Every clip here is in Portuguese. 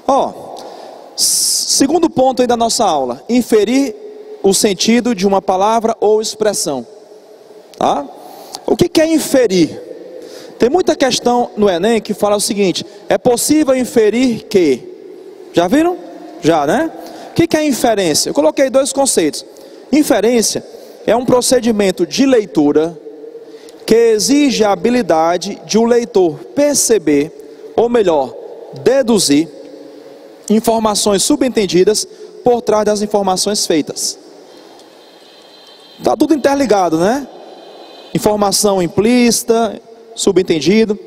Ó, segundo ponto aí da nossa aula: inferir o sentido de uma palavra ou expressão. Tá? O que é inferir? Tem muita questão no Enem que fala o seguinte: é possível inferir que... Já viram? Já, né? O que é inferência? Eu coloquei dois conceitos. Inferência é um procedimento de leitura que exige a habilidade de um leitor perceber, ou melhor, deduzir informações subentendidas por trás das informações feitas. Está tudo interligado, né? Informação implícita, subentendido.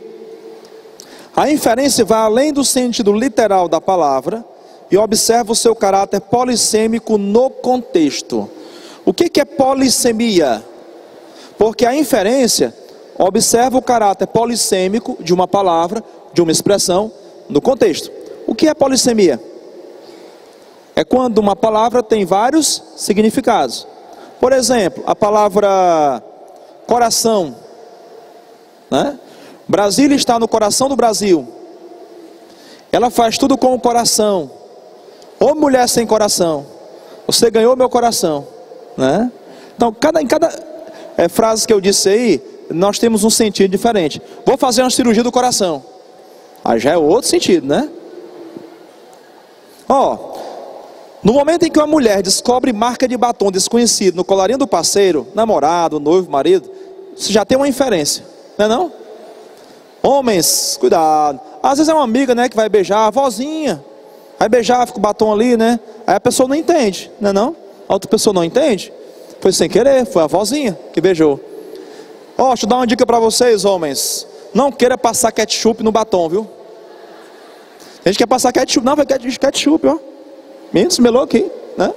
A inferência vai além do sentido literal da palavra e observa o seu caráter polissêmico no contexto. O que é polissemia? Porque a inferência observa o caráter polissêmico de uma palavra, de uma expressão, no contexto. O que é polissemia? É quando uma palavra tem vários significados. Por exemplo, a palavra coração, né? Brasília está no coração do Brasil. Ela faz tudo com o coração. Ô mulher sem coração, você ganhou meu coração, né? Então, em cada frase que eu disse aí, nós temos um sentido diferente. Vou fazer uma cirurgia do coração. Aí já é outro sentido, né? Ó, no momento em que uma mulher descobre marca de batom desconhecido no colarinho do parceiro, namorado, noivo, marido, você já tem uma inferência, não é não? Homens, cuidado. Às vezes é uma amiga, né, que vai beijar, a vozinha, vai beijar, fica o batom ali, né? Aí a pessoa não entende, não é não? A outra pessoa não entende. Foi sem querer, foi a vozinha que beijou. Ó, deixa eu dar uma dica para vocês, homens. Não queira passar ketchup no batom, viu? A gente quer passar ketchup, não, vai ketchup, ó. Me esmelou aqui, né?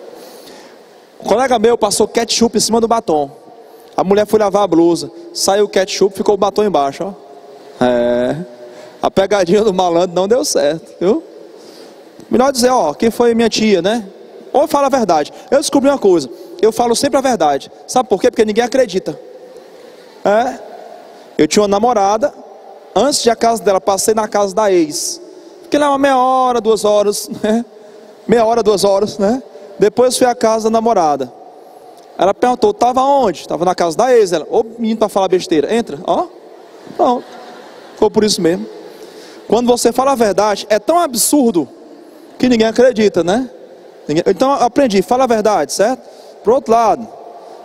Um colega meu passou ketchup em cima do batom. A mulher foi lavar a blusa, saiu o ketchup, ficou o batom embaixo, ó. A pegadinha do malandro não deu certo, viu? Melhor dizer, ó, quem foi minha tia, né? Ou fala a verdade. Eu descobri uma coisa: eu falo sempre a verdade. Sabe por quê? Porque ninguém acredita. Eu tinha uma namorada. Antes de a casa dela, passei na casa da ex. Fiquei lá uma meia hora, 2 horas, né? Meia hora, 2 horas, né? Depois fui à casa da namorada. Ela perguntou, estava onde? Estava na casa da ex. Ela, ô menino para falar besteira, entra, ó. Pronto. Ficou por isso mesmo. Quando você fala a verdade, é tão absurdo que ninguém acredita, né? Então aprendi, fala a verdade, certo? Por outro lado,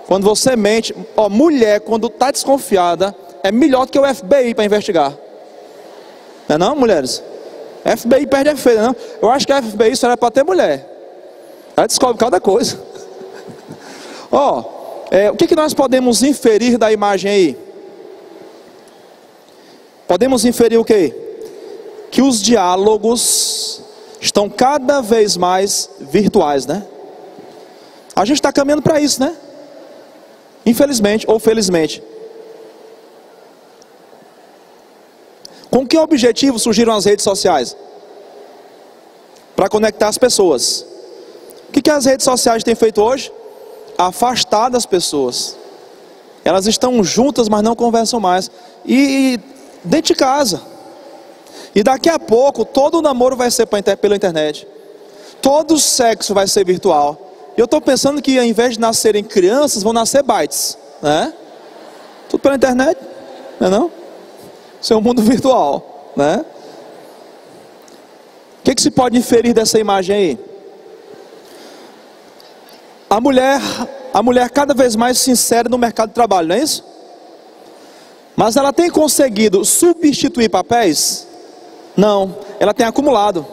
quando você mente, ó, mulher quando está desconfiada é melhor do que o FBI para investigar. Não é não, mulheres? FBI perde a feira, não? Eu acho que a FBI só era para ter mulher. Ela descobre cada coisa. Ó, o que nós podemos inferir da imagem aí? Podemos inferir o quê? Que os diálogos estão cada vez mais virtuais, né? A gente está caminhando para isso, né? Infelizmente ou felizmente. Com que objetivo surgiram as redes sociais? Para conectar as pessoas. O que as redes sociais têm feito hoje? Afastar das pessoas. Elas estão juntas, mas não conversam mais. E dentro de casa. E daqui a pouco, todo o namoro vai ser pela internet. Todo o sexo vai ser virtual. E eu estou pensando que ao invés de nascerem crianças, vão nascer bytes, né? Tudo pela internet, não é não? Isso é um mundo virtual, né? O que se pode inferir dessa imagem aí? A mulher cada vez mais se insere no mercado de trabalho, não é isso? Mas ela tem conseguido substituir papéis? Não, ela tem acumulado.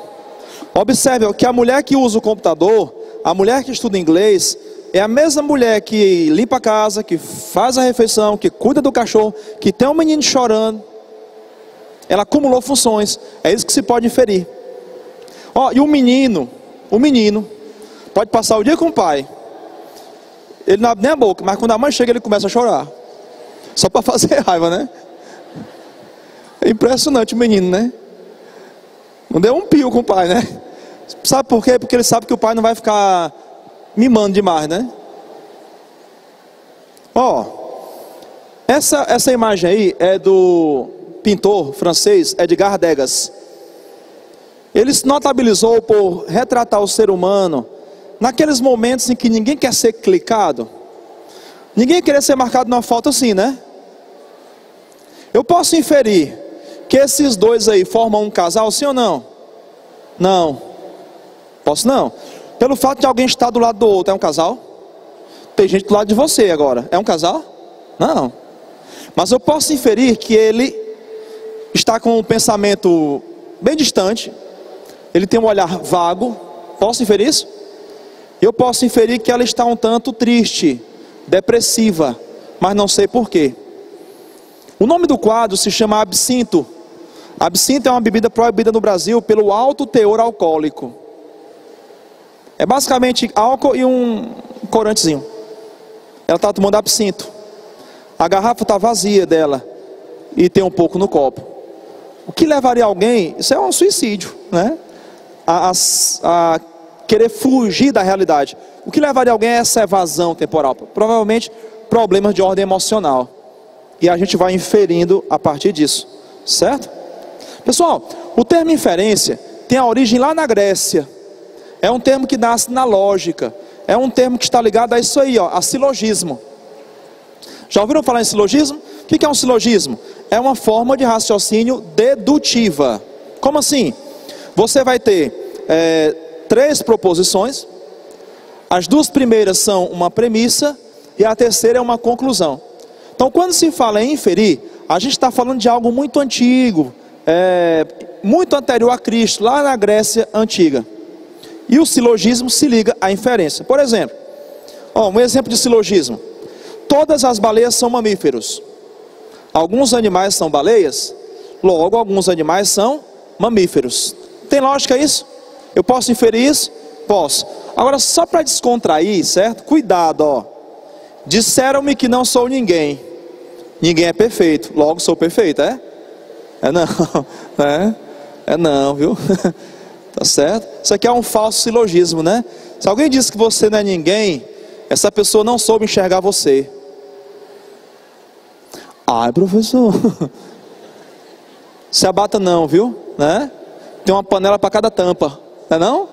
Observe que a mulher que usa o computador, a mulher que estuda inglês, é a mesma mulher que limpa a casa, que faz a refeição, que cuida do cachorro, que tem um menino chorando. Ela acumulou funções. É isso que se pode inferir. Ó, e o menino pode passar o dia com o pai. Ele não abre nem a boca, mas quando a mãe chega ele começa a chorar. Só para fazer raiva, né? É impressionante o menino, né? Não deu um pio com o pai, né? Sabe por quê? Porque ele sabe que o pai não vai ficar mimando demais, né? Ó, essa imagem aí é do pintor francês Edgar Degas. Ele se notabilizou por retratar o ser humano naqueles momentos em que ninguém quer ser clicado. Ninguém quer ser marcado numa foto assim, né? Eu posso inferir que esses dois aí formam um casal, sim ou não? Não. Posso não. Pelo fato de alguém estar do lado do outro, é um casal? Tem gente do lado de você agora, é um casal? Não. Mas eu posso inferir que ele está com um pensamento bem distante. Ele tem um olhar vago. Posso inferir isso? Eu posso inferir que ela está um tanto triste, depressiva, mas não sei porquê. O nome do quadro se chama absinto. Absinto é uma bebida proibida no Brasil pelo alto teor alcoólico. É basicamente álcool e um corantezinho. Ela está tomando absinto. A garrafa está vazia dela e tem um pouco no copo. O que levaria alguém, isso é um suicídio, né? A querer fugir da realidade. O que levaria alguém a essa evasão temporal? Provavelmente problemas de ordem emocional. E a gente vai inferindo a partir disso, certo? Pessoal, o termo inferência tem a origem lá na Grécia. É um termo que nasce na lógica. É um termo que está ligado a isso aí, ó, a silogismo. Já ouviram falar em silogismo? O que é um silogismo? É uma forma de raciocínio dedutiva. Como assim? Você vai ter 3 proposições. As 2 primeiras são uma premissa e a terceira é uma conclusão. Então, quando se fala em inferir, a gente está falando de algo muito antigo, muito anterior a Cristo, lá na Grécia Antiga. E o silogismo se liga à inferência. Por exemplo, um exemplo de silogismo. Todas as baleias são mamíferos. Alguns animais são baleias, logo alguns animais são mamíferos. Tem lógica isso? Eu posso inferir isso? Posso. Agora, só para descontrair, certo? Cuidado, ó. Disseram-me que não sou ninguém. Ninguém é perfeito, logo sou perfeito, é? É não, é não, viu? Tá certo? Isso aqui é um falso silogismo, né? Se alguém diz que você não é ninguém, essa pessoa não soube enxergar você. Ai, professor, se abata não, viu? Né? Tem uma panela para cada tampa, não é não?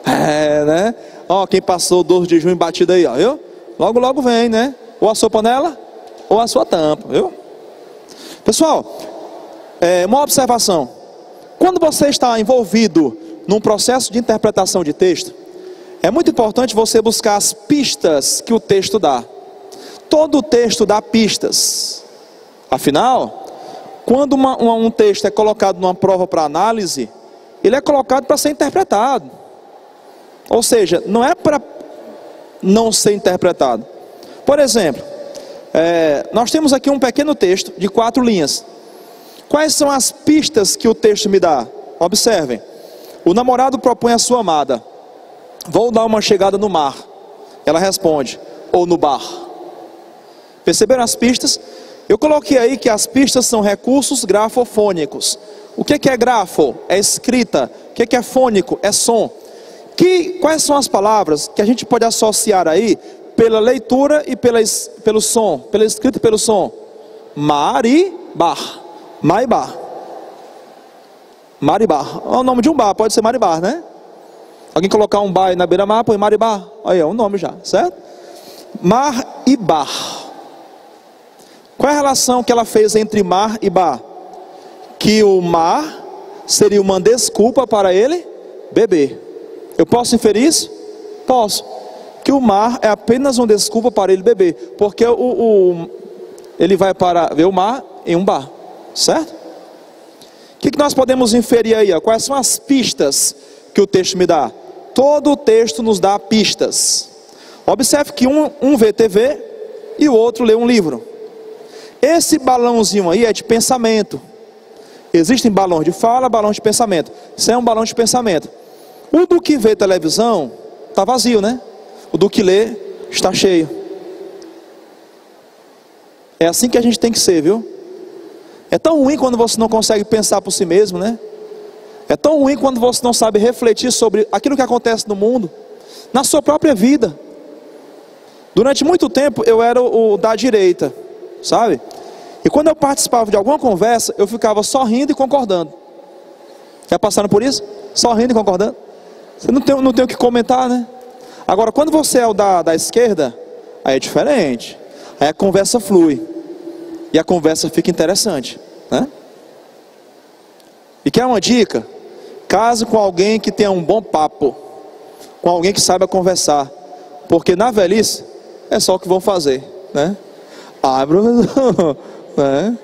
É, né? Ó, quem passou o 12 de junho batido aí, ó, viu? Logo, logo vem, né? Ou a sua panela, ou a sua tampa, viu? Pessoal, uma observação. Quando você está envolvido num processo de interpretação de texto, é muito importante você buscar as pistas que o texto dá. Todo texto dá pistas. Afinal, quando um texto é colocado numa prova para análise, ele é colocado para ser interpretado. Ou seja, não é para não ser interpretado. Por exemplo, nós temos aqui um pequeno texto de 4 linhas. Quais são as pistas que o texto me dá? Observem. O namorado propõe à sua amada: vou dar uma chegada no mar. Ela responde: ou no bar. Perceberam as pistas? Eu coloquei aí que as pistas são recursos grafofônicos. O que é grafo? É escrita. O que é fônico? É som. Quais são as palavras que a gente pode associar aí pela leitura e pelo som, pela escrita e pelo som? Mar e bar. Mar e bar. Mar e bar. É o nome de um bar, pode ser mar e bar, né? Alguém colocar um bar aí na beira-mar, põe mar e bar. Aí é um nome já, certo? Mar e bar. Qual é a relação que ela fez entre mar e bar? Que o mar seria uma desculpa para ele beber. Eu posso inferir isso? Posso. Que o mar é apenas uma desculpa para ele beber. Porque ele vai para ver o mar em um bar. Certo? O que nós podemos inferir aí? Quais são as pistas que o texto me dá? Todo o texto nos dá pistas. Observe que um vê TV e o outro lê um livro. Esse balãozinho aí é de pensamento. Existem balões de fala, balões de pensamento. Isso é um balão de pensamento. O do que vê televisão está vazio, né? O do que lê está cheio. É assim que a gente tem que ser, viu? É tão ruim quando você não consegue pensar por si mesmo, né? É tão ruim quando você não sabe refletir sobre aquilo que acontece no mundo, na sua própria vida. Durante muito tempo eu era o da direita, sabe? E quando eu participava de alguma conversa, eu ficava só rindo e concordando. Já passaram por isso? Só rindo e concordando. Você não tem o que comentar, né? Agora, quando você é o da esquerda, aí é diferente. Aí a conversa flui. E a conversa fica interessante, né? E quer uma dica? Case com alguém que tenha um bom papo. Com alguém que saiba conversar. Porque na velhice, é só o que vão fazer, né? Professor, né?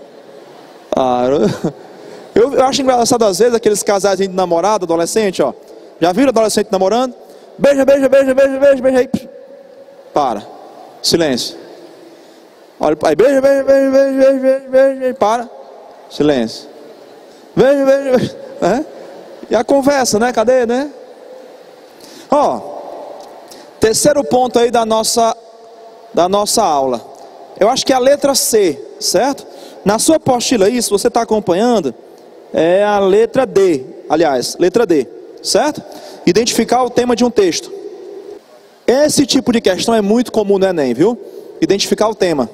Eu acho engraçado às vezes aqueles casais de namorado, adolescente, ó. Já viram adolescente namorando? Beija, beija, beija, beija, beija, beija, aí. Para. Silêncio. Olha, aí beija, beija, beija, beija, beija, beija, beija, aí para. Silêncio. Beija, beija, beija, né? E a conversa, né? Cadê, né? Ó, terceiro ponto aí da nossa aula. Eu acho que é a letra C, certo? Na sua apostila aí, se você está acompanhando, é a letra D. Aliás, letra D, certo? Identificar o tema de um texto. Esse tipo de questão é muito comum no Enem, viu? Identificar o tema.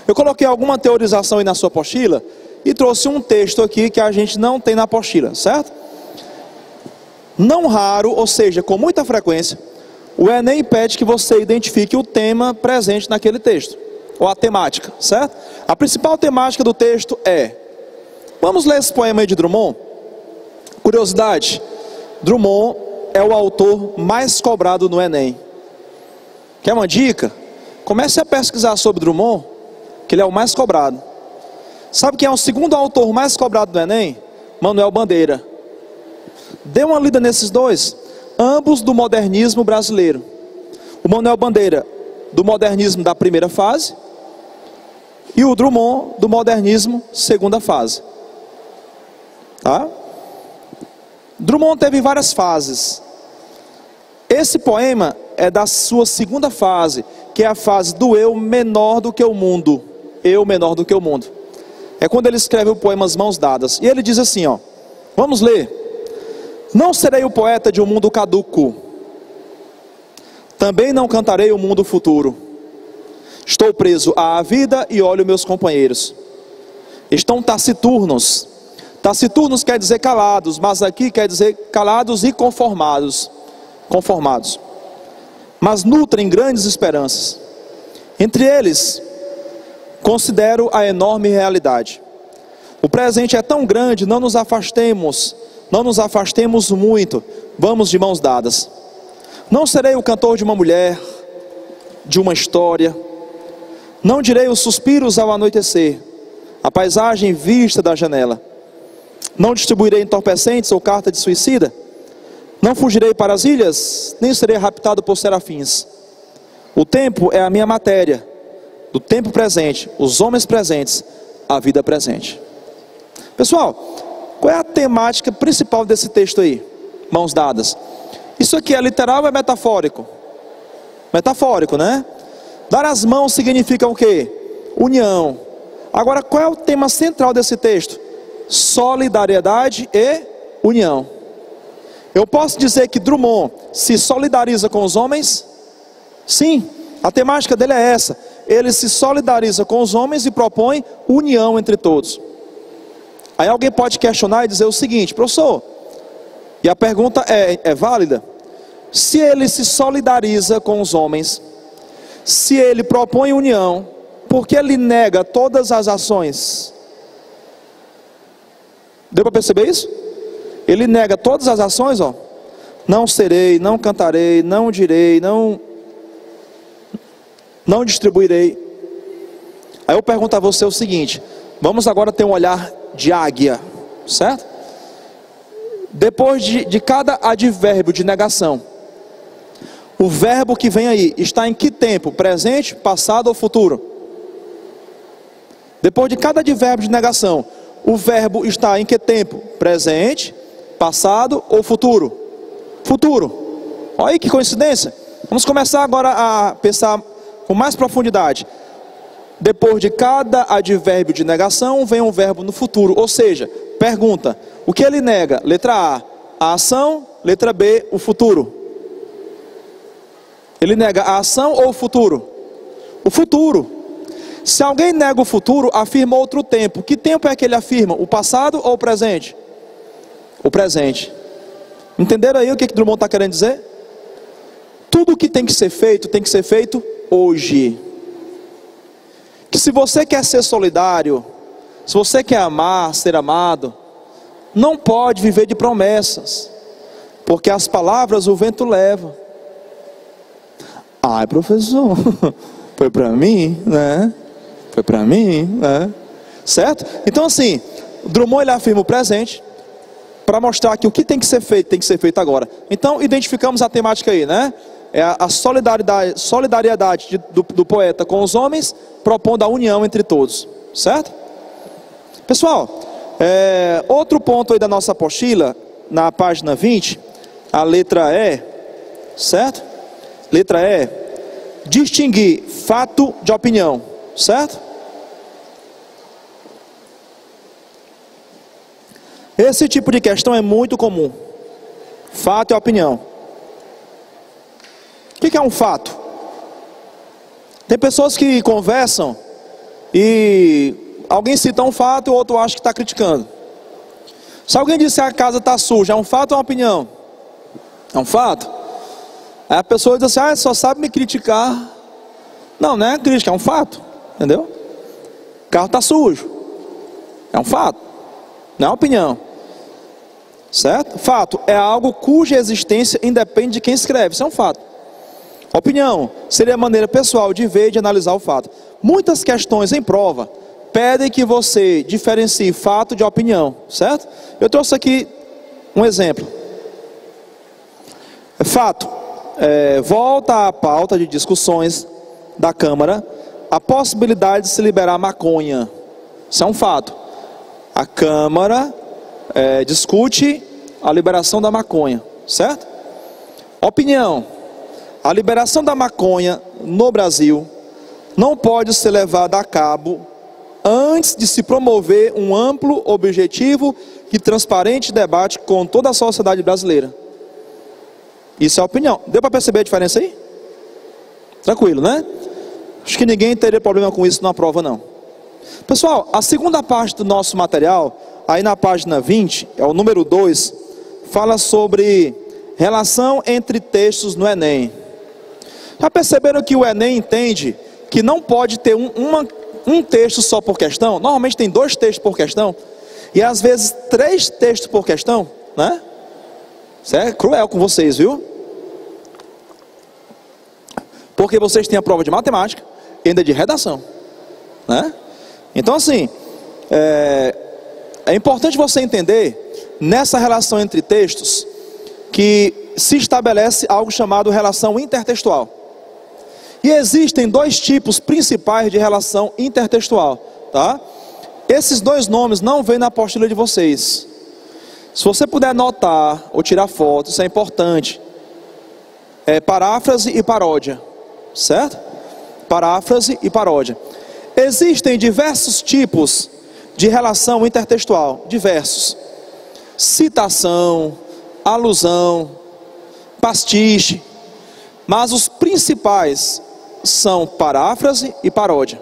Eu coloquei alguma teorização aí na sua apostila e trouxe um texto aqui que a gente não tem na apostila, certo? Não raro, ou seja, com muita frequência, o Enem pede que você identifique o tema presente naquele texto, ou a temática, certo? A principal temática do texto é... Vamos ler esse poema aí de Drummond? Curiosidade, Drummond é o autor mais cobrado no Enem. Quer uma dica? Comece a pesquisar sobre Drummond, que ele é o mais cobrado. Sabe quem é o segundo autor mais cobrado do Enem? Manuel Bandeira. Dê uma lida nesses dois, ambos do modernismo brasileiro. O Manuel Bandeira, do modernismo da primeira fase, e o Drummond, do modernismo, segunda fase. Tá? Drummond teve várias fases. Esse poema é da sua segunda fase, que é a fase do eu menor do que o mundo. Eu menor do que o mundo. É quando ele escreve o poema As Mãos Dadas. E ele diz assim, ó. Vamos ler. Não serei o poeta de um mundo caduco. Também não cantarei o mundo futuro. Estou preso à vida e olho meus companheiros. Estão taciturnos. Taciturnos quer dizer calados, mas aqui quer dizer calados e conformados. Conformados. Mas nutrem grandes esperanças. Entre eles, considero a enorme realidade. O presente é tão grande, não nos afastemos muito, vamos de mãos dadas. Não serei o cantor de uma mulher, de uma história. Não direi os suspiros ao anoitecer, a paisagem vista da janela. Não distribuirei entorpecentes ou carta de suicida. Não fugirei para as ilhas, nem serei raptado por serafins. O tempo é a minha matéria, do tempo presente, os homens presentes, a vida presente. Pessoal, qual é a temática principal desse texto aí? Mãos dadas. Isso aqui é literal ou é metafórico? Metafórico, né? Dar as mãos significa o quê? União. Agora, qual é o tema central desse texto? Solidariedade e união. Eu posso dizer que Drummond se solidariza com os homens? Sim, a temática dele é essa. Ele se solidariza com os homens e propõe união entre todos. Aí alguém pode questionar e dizer o seguinte, professor, e a pergunta é válida. Se ele se solidariza com os homens, se ele propõe união, por que ele nega todas as ações? Deu para perceber isso? Ele nega todas as ações, ó. Não serei, não cantarei, não direi, não distribuirei. Aí eu pergunto a você o seguinte, vamos agora ter um olhar de águia, certo? Depois de cada advérbio de negação, o verbo que vem aí está em que tempo? Presente, passado ou futuro? Depois de cada advérbio de negação, o verbo está em que tempo? Presente, passado ou futuro? Futuro. Olha aí que coincidência. Vamos começar agora a pensar com mais profundidade. Depois de cada advérbio de negação, vem um verbo no futuro. Ou seja, pergunta, o que ele nega? Letra A ação. Letra B, o futuro. Ele nega a ação ou o futuro? O futuro. Se alguém nega o futuro, afirma outro tempo. Que tempo é que ele afirma? O passado ou o presente? O presente. Entenderam aí o que Drummond está querendo dizer? Tudo que tem que ser feito hoje. Que se você quer ser solidário, se você quer amar, ser amado, não pode viver de promessas, porque as palavras o vento leva. Ai, professor, foi para mim, né? Foi para mim, né? Certo? Então assim, Drummond ele afirma o presente para mostrar que o que tem que ser feito agora. Então identificamos a temática aí, né? É a solidariedade do poeta com os homens, propondo a união entre todos, certo? Pessoal, outro ponto aí da nossa apostila, na página 20, a letra E, certo? Letra E, distinguir fato de opinião, certo? Esse tipo de questão é muito comum. Fato e opinião. O que é um fato? Tem pessoas que conversam e alguém cita um fato e o outro acha que está criticando. Se alguém disser que a casa está suja, é um fato ou uma opinião? É um fato. Aí a pessoa diz assim, só sabe me criticar. Não, não é crítica, é um fato. Entendeu? O carro está sujo. É um fato. Não é uma opinião. Certo? Fato é algo cuja existência independe de quem escreve. Isso é um fato. Opinião seria a maneira pessoal de ver e de analisar o fato. Muitas questões em prova pedem que você diferencie fato de opinião, certo? Eu trouxe aqui um exemplo. Fato. Volta à pauta de discussões da Câmara a possibilidade de se liberar maconha. Isso é um fato. A Câmara discute a liberação da maconha, certo? Opinião. A liberação da maconha no Brasil não pode ser levada a cabo antes de se promover um amplo, objetivo e transparente debate com toda a sociedade brasileira. Isso é a opinião. Deu para perceber a diferença aí? Tranquilo, né? Acho que ninguém teria problema com isso na prova, não. Pessoal, a segunda parte do nosso material, aí na página 20, é o número 2, fala sobre relação entre textos no Enem. Já perceberam que o Enem entende que não pode ter um texto só por questão? Normalmente tem 2 textos por questão, e às vezes 3 textos por questão, né? Isso é cruel com vocês, viu? Porque vocês têm a prova de matemática e ainda de redação, né? Então assim, é importante você entender, nessa relação entre textos, que se estabelece algo chamado relação intertextual. E existem 2 tipos principais de relação intertextual, tá? Esses 2 nomes não vêm na apostila de vocês. Se você puder anotar ou tirar foto, isso é importante. Paráfrase e paródia, certo? Paráfrase e paródia. Existem diversos tipos de relação intertextual, diversos. Citação, alusão, pastiche, mas os principais são paráfrase e paródia.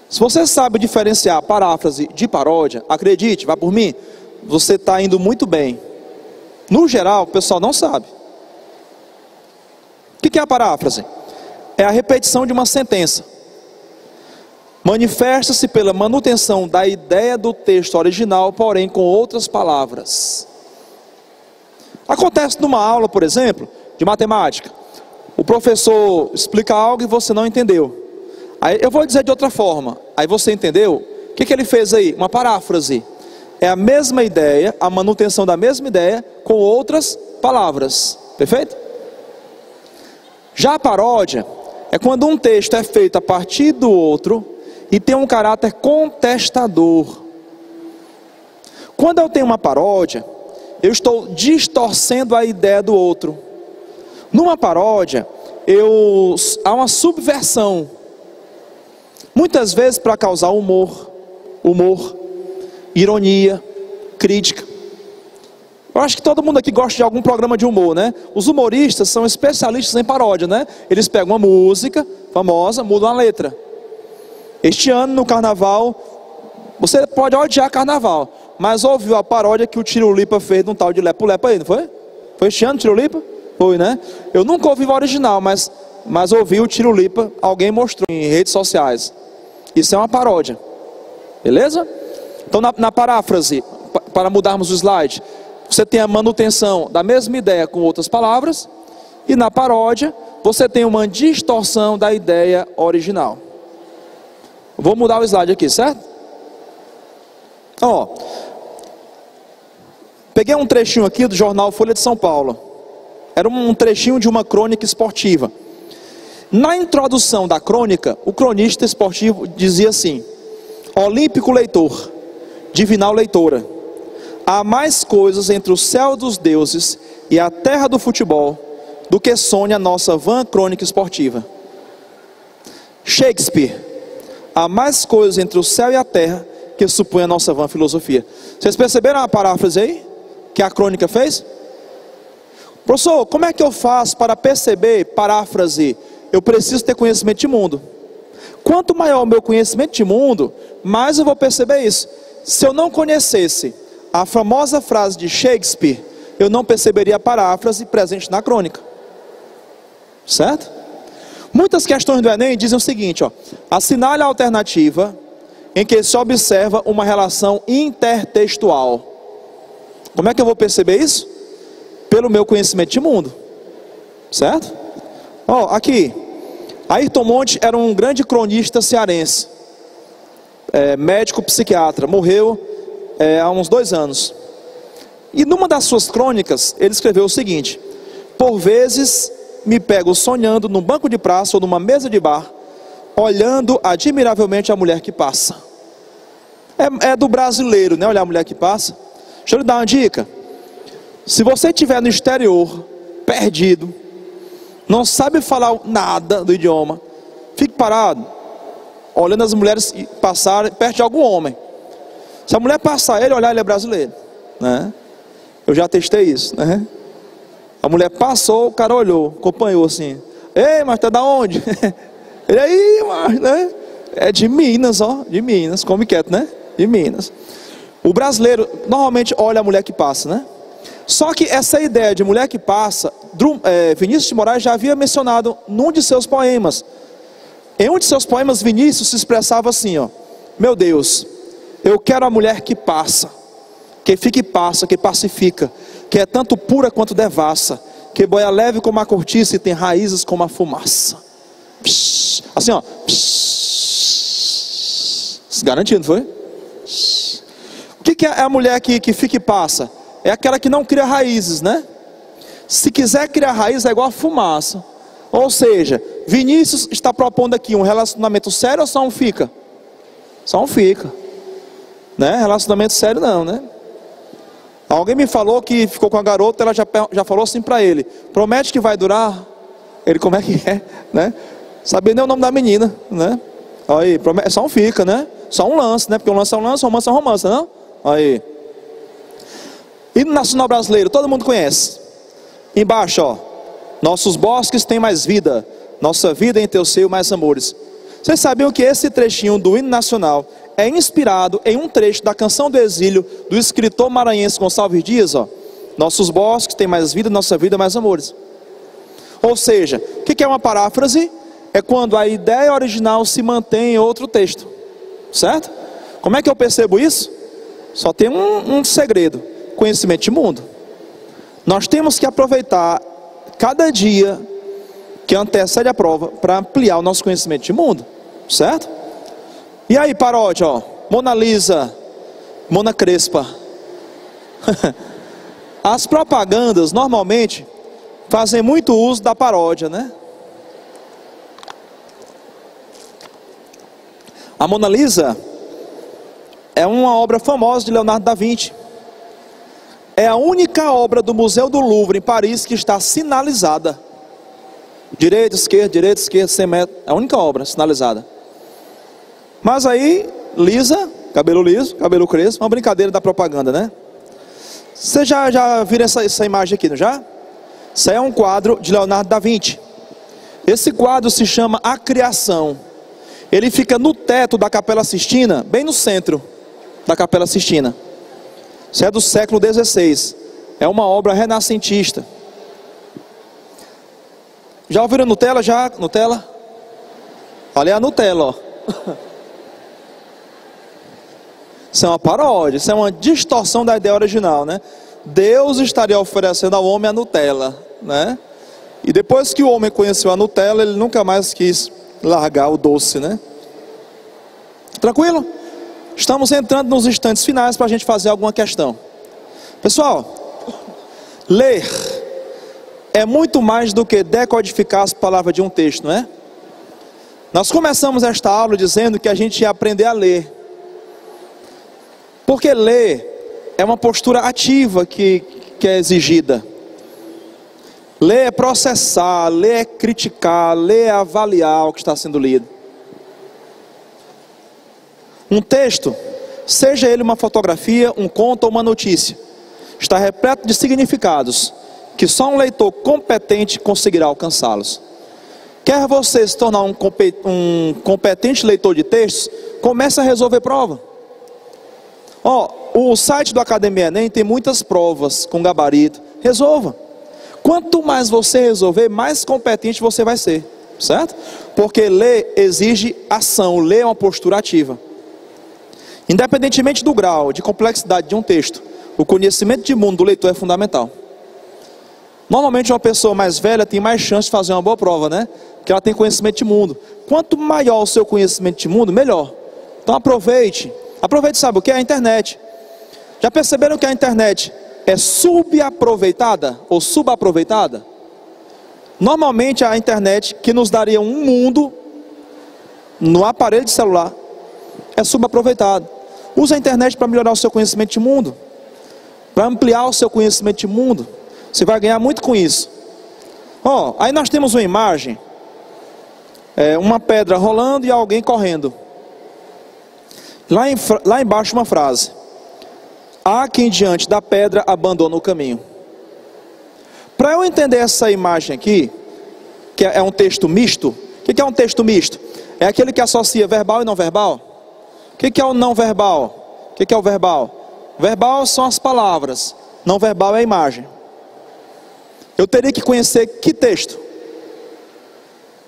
Se você sabe diferenciar paráfrase de paródia, acredite, vá por mim, você está indo muito bem. No geral, o pessoal não sabe. O que é a paráfrase? É a repetição de uma sentença. Manifesta-se pela manutenção da ideia do texto original, porém com outras palavras. Acontece numa aula, por exemplo, de matemática. O professor explica algo e você não entendeu. Aí eu vou dizer de outra forma. Aí você entendeu? O que ele fez aí? Uma paráfrase. É a mesma ideia, a manutenção da mesma ideia com outras palavras. Perfeito? Já a paródia é quando um texto é feito a partir do outro e tem um caráter contestador. Quando eu tenho uma paródia, eu estou distorcendo a ideia do outro. Numa paródia, há uma subversão. Muitas vezes para causar humor, ironia, crítica. Eu acho que todo mundo aqui gosta de algum programa de humor, né? Os humoristas são especialistas em paródia, né? Eles pegam uma música famosa, mudam a letra. Este ano no carnaval, você pode odiar carnaval, mas ouviu a paródia que o Tirolipa fez de um tal de Lepo-Lepo aí, não foi? Foi este ano o Tirolipa? Foi, né? Eu nunca ouvi o original, mas ouvi o Tirolipa, alguém mostrou em redes sociais. Isso é uma paródia. Beleza? Então na paráfrase, para mudarmos o slide, você tem a manutenção da mesma ideia com outras palavras, e na paródia você tem uma distorção da ideia original. Vou mudar o slide aqui, certo? Ó, peguei um trechinho aqui do jornal Folha de São Paulo. Era um trechinho de uma crônica esportiva. Na introdução da crônica, o cronista esportivo dizia assim: olímpico leitor, divinal leitora, há mais coisas entre o céu dos deuses e a terra do futebol do que sonha a nossa vã crônica esportiva. Shakespeare, há mais coisas entre o céu e a terra que supõe a nossa vã filosofia. Vocês perceberam a paráfrase aí que a crônica fez? Professor, como é que eu faço para perceber paráfrase? Eu preciso ter conhecimento de mundo. Quanto maior o meu conhecimento de mundo, mais eu vou perceber isso. Se eu não conhecesse a famosa frase de Shakespeare, eu não perceberia a paráfrase presente na crônica. Certo? Muitas questões do Enem dizem o seguinte, ó: assinale a alternativa em que se observa uma relação intertextual. Como é que eu vou perceber isso? Pelo meu conhecimento de mundo. Certo? Ó, aqui, Ayrton Monte era um grande cronista cearense, médico psiquiatra, morreu há uns 2 anos. E numa das suas crônicas, ele escreveu o seguinte: por vezes me pego sonhando num banco de praça ou numa mesa de bar, olhando admiravelmente a mulher que passa. É do brasileiro, né? Olhar a mulher que passa. Deixa eu lhe dar uma dica. Se você estiver no exterior, perdido, não sabe falar nada do idioma, fique parado, olhando as mulheres passarem perto de algum homem. Se a mulher passar ele, olhar, ele é brasileiro, né? Eu já testei isso, né? A mulher passou, o cara olhou, acompanhou assim: ei, mas tá da onde? Ele aí, mas, né? É de Minas, ó, de Minas, come quieto, né? De Minas. O brasileiro normalmente olha a mulher que passa, né? Só que essa ideia de mulher que passa, Vinícius de Moraes já havia mencionado num de seus poemas. Em um de seus poemas, Vinícius se expressava assim, ó: meu Deus, eu quero a mulher que passa, que fica e passa, que pacifica, que é tanto pura quanto devassa, que boia leve como a cortiça e tem raízes como a fumaça. Psh, assim, ó. Garantido, foi? Psh. O que é a mulher que fica e passa? É aquela que não cria raízes, né? Se quiser criar raízes, é igual a fumaça. Ou seja, Vinícius está propondo aqui um relacionamento sério ou só um fica? Só um fica, né? Relacionamento sério não, né? Alguém me falou que ficou com a garota, ela já falou assim para ele: promete que vai durar? Ele, como é que é, né? Sabia nem o nome da menina, né? Aí, só um fica, né? Só um lance, né? Porque um lance é um lance, romance é um romance, não? Aí. Hino nacional brasileiro, todo mundo conhece. Embaixo, ó: nossos bosques têm mais vida, nossa vida em teu seio mais amores. Vocês sabiam que esse trechinho do hino nacional é inspirado em um trecho da Canção do Exílio do escritor maranhense Gonçalves Dias, ó: nossos bosques têm mais vida, nossa vida mais amores. Ou seja, o que é uma paráfrase? É quando a ideia original se mantém em outro texto, certo? Como é que eu percebo isso? Só tem um segredo: conhecimento de mundo. Nós temos que aproveitar cada dia que antecede a prova para ampliar o nosso conhecimento de mundo, certo? E aí, paródia, ó: Mona Lisa, Mona Crespa. As propagandas normalmente fazem muito uso da paródia, né? A Mona Lisa é uma obra famosa de Leonardo da Vinci. É a única obra do Museu do Louvre em Paris que está sinalizada. Direita, esquerda, 100 metros. É a única obra sinalizada. Mas aí, lisa, cabelo liso, cabelo crespo, uma brincadeira da propaganda, né? Você já viram essa imagem aqui, não já? Isso aí é um quadro de Leonardo da Vinci. Esse quadro se chama A Criação. Ele fica no teto da Capela Sistina, bem no centro da Capela Sistina. Isso é do século XVI. É uma obra renascentista. Já ouviram Nutella? Já? Nutella? Ali é a Nutella, ó. Isso é uma paródia, isso é uma distorção da ideia original, né? Deus estaria oferecendo ao homem a Nutella, né? E depois que o homem conheceu a Nutella, ele nunca mais quis largar o doce, né? Tranquilo? Estamos entrando nos instantes finais para a gente fazer alguma questão. Pessoal, ler é muito mais do que decodificar as palavras de um texto, não é? Nós começamos esta aula dizendo que a gente ia aprender a ler. Porque ler é uma postura ativa que é exigida. Ler é processar, ler é criticar, ler é avaliar o que está sendo lido. Um texto, seja ele uma fotografia, um conto ou uma notícia, está repleto de significados que só um leitor competente conseguirá alcançá-los. Quer você se tornar um competente leitor de textos, comece a resolver prova. O site do Academia Enem tem muitas provas com gabarito. Resolva. Quanto mais você resolver, mais competente você vai ser, certo? Porque ler exige ação, ler é uma postura ativa. Independentemente do grau de complexidade de um texto, o conhecimento de mundo do leitor é fundamental. Normalmente uma pessoa mais velha tem mais chance de fazer uma boa prova, né? Porque ela tem conhecimento de mundo. Quanto maior o seu conhecimento de mundo, melhor. Então aproveite. Aproveite, sabe o que é a internet? Já perceberam que a internet é subaproveitada ou subaproveitada? Normalmente a internet que nos daria um mundo no aparelho de celular é subaproveitada. Use a internet para melhorar o seu conhecimento de mundo, para ampliar o seu conhecimento de mundo. Você vai ganhar muito com isso. Aí nós temos uma imagem, uma pedra rolando e alguém correndo. Lá embaixo uma frase: há quem diante da pedra abandona o caminho. Para eu entender essa imagem aqui, que é um texto misto. O que é um texto misto? É aquele que associa verbal e não verbal. O que é o não verbal? O que é o verbal? Verbal são as palavras, não verbal é a imagem. Eu teria que conhecer que texto?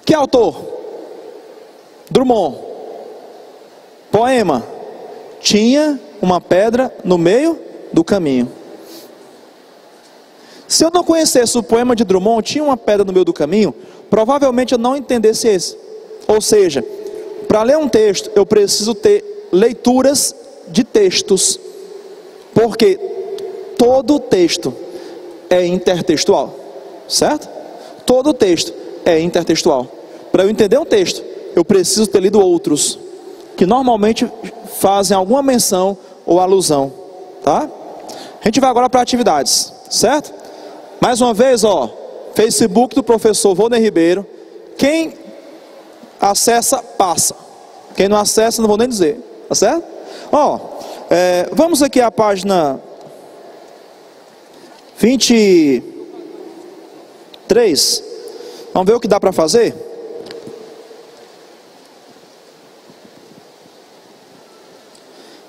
Que autor? Drummond. Poema: tinha uma pedra no meio do caminho. Se eu não conhecesse o poema de Drummond, tinha uma pedra no meio do caminho, provavelmente eu não entendesse esse. Ou seja, para ler um texto, eu preciso ter leituras de textos, porque todo texto é intertextual, certo? Todo texto é intertextual. Para eu entender um texto, eu preciso ter lido outros, que normalmente fazem alguma menção ou alusão, tá? A gente vai agora para atividades, certo? Mais uma vez, Facebook do professor Volney Ribeiro. Quem acessa, passa. Quem não acessa, não vou nem dizer, tá certo? Vamos aqui à página 23. Vamos ver o que dá para fazer?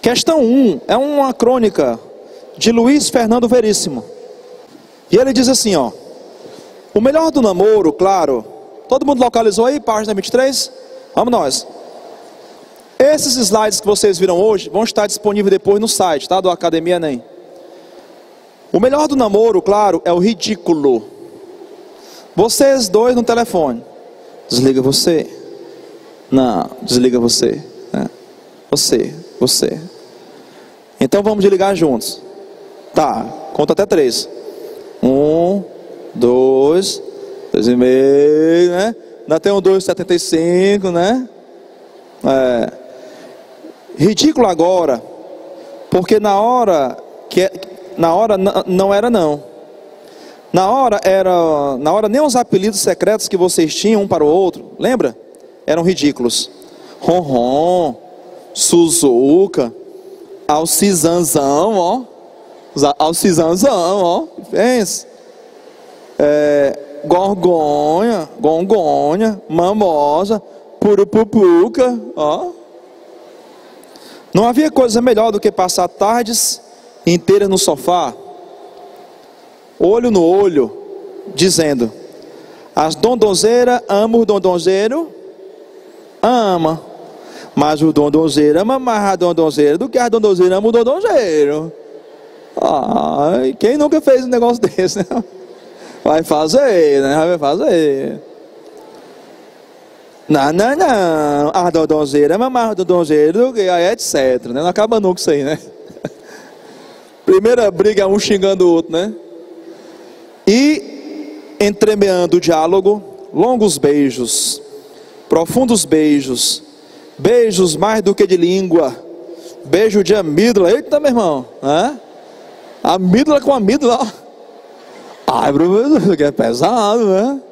Questão 1 é uma crônica de Luiz Fernando Veríssimo. E ele diz assim, o melhor do namoro, claro. Todo mundo localizou aí, página 23? Vamos nós. Esses slides que vocês viram hoje vão estar disponíveis depois no site, tá? Do Academia Enem. O melhor do namoro, claro, é o ridículo. Vocês dois no telefone. Desliga você. Não, desliga você. Você. Então vamos desligar juntos. Tá, conta até 3. 1, 2, 2,5, né? Ainda tem um 2,75, né? Ridículo agora, porque na hora não era não. Na hora nem os apelidos secretos que vocês tinham um para o outro, lembra? Eram ridículos. Ronron, Suzuka, Alcizanzão, Alcizanzão, pensa. Gongonha, Mamosa, Purupupuca, Não havia coisa melhor do que passar tardes inteira no sofá, olho no olho, dizendo: as dondonzeiras amam o dondonzeiro, ama, mas o dondonzeiro ama mais a dondonzeira do que a dondonzeira ama o dondonzeiro. Ai, quem nunca fez um negócio desse, né? Vai fazer, né? Vai fazer. Não. A dondonzeira ama mais a dondonzeira do que a etc, né? Não acaba nunca isso aí, né? Primeira briga, um xingando o outro, né? E entremeando o diálogo, longos beijos, profundos beijos, beijos mais do que de língua, beijo de amígdala. Eita, meu irmão, né? Amígdala com amígdala. Ai, professor, que é pesado, né?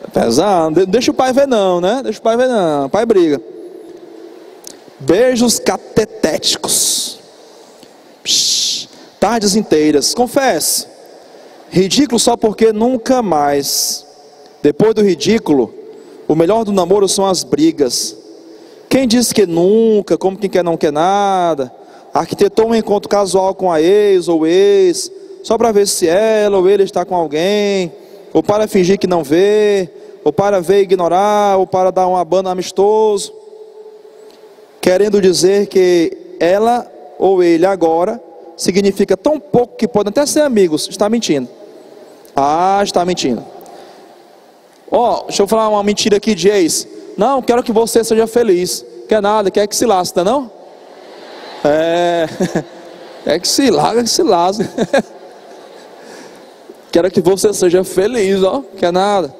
É pesado. Deixa o pai ver não, né? Deixa o pai ver não. O pai briga. Beijos catetéticos. Tardes inteiras. Confesse. Ridículo só porque nunca mais. Depois do ridículo, o melhor do namoro são as brigas. Quem disse que nunca, como quem quer não quer nada, arquitetou um encontro casual com a ex ou ex, só para ver se ela ou ele está com alguém, ou para fingir que não vê, ou para ver e ignorar, ou para dar um abano amistoso, querendo dizer que ela ou ele agora significa tão pouco que podem até ser amigos. Está mentindo. Ah, está mentindo. Ó, deixa eu falar uma mentira aqui de ex. Não, quero que você seja feliz. Quer nada, quer que se lasque, não? É que se larga, que se lasque. Quero que você seja feliz, ó. Quer nada.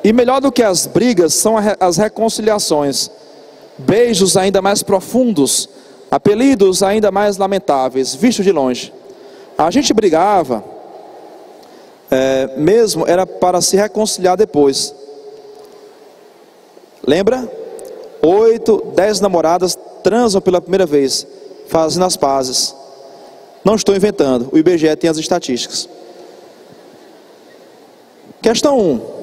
E melhor do que as brigas são as reconciliações. Beijos ainda mais profundos, apelidos ainda mais lamentáveis, vistos de longe. A gente brigava, mesmo era para se reconciliar depois. Lembra? 8, 10 namoradas transam pela primeira vez, fazendo as pazes. Não estou inventando, o IBGE tem as estatísticas. Questão 1.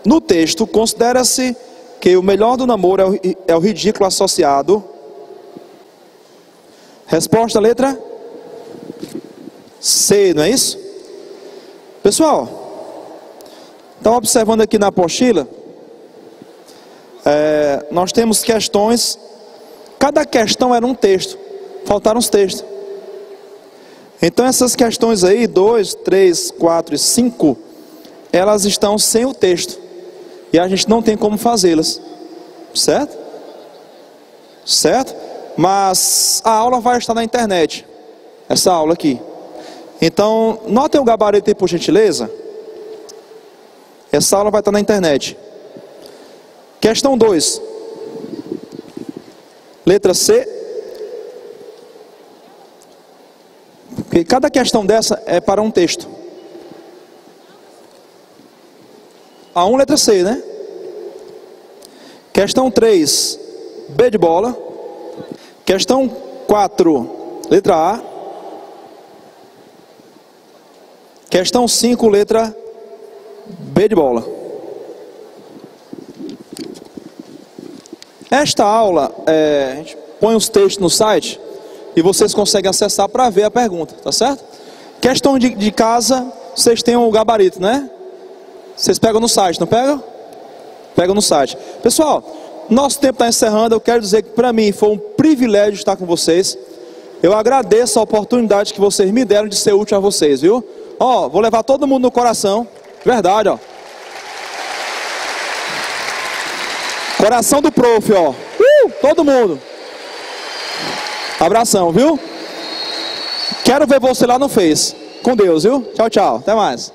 No texto, considera-se que o melhor do namoro é o ridículo associado. Resposta, letra C, não é isso? Pessoal, estão observando aqui na apostila, nós temos questões, cada questão era um texto, faltaram os textos. Então essas questões aí, 2, 3, 4 e 5, elas estão sem o texto. E a gente não tem como fazê-las. Certo? Certo? Mas a aula vai estar na internet. Essa aula aqui. Então, notem o gabarito aí, por gentileza. Essa aula vai estar na internet. Questão 2. Letra C. Porque cada questão dessa é para um texto. A1, letra C, né? Questão 3, B de bola. Questão 4, letra A. Questão 5, letra B de bola. Esta aula, a gente põe os textos no site e vocês conseguem acessar para ver a pergunta, tá certo? Questão de casa, vocês têm o gabarito, né? Vocês pegam no site, não pegam? Pegam no site. Pessoal, nosso tempo está encerrando. Eu quero dizer que para mim foi um privilégio estar com vocês. Eu agradeço a oportunidade que vocês me deram de ser útil a vocês, viu? Ó, vou levar todo mundo no coração. Verdade, ó. Coração do prof, ó. Todo mundo. Abração, viu? Quero ver você lá no Face. Com Deus, viu? Tchau, tchau. Até mais.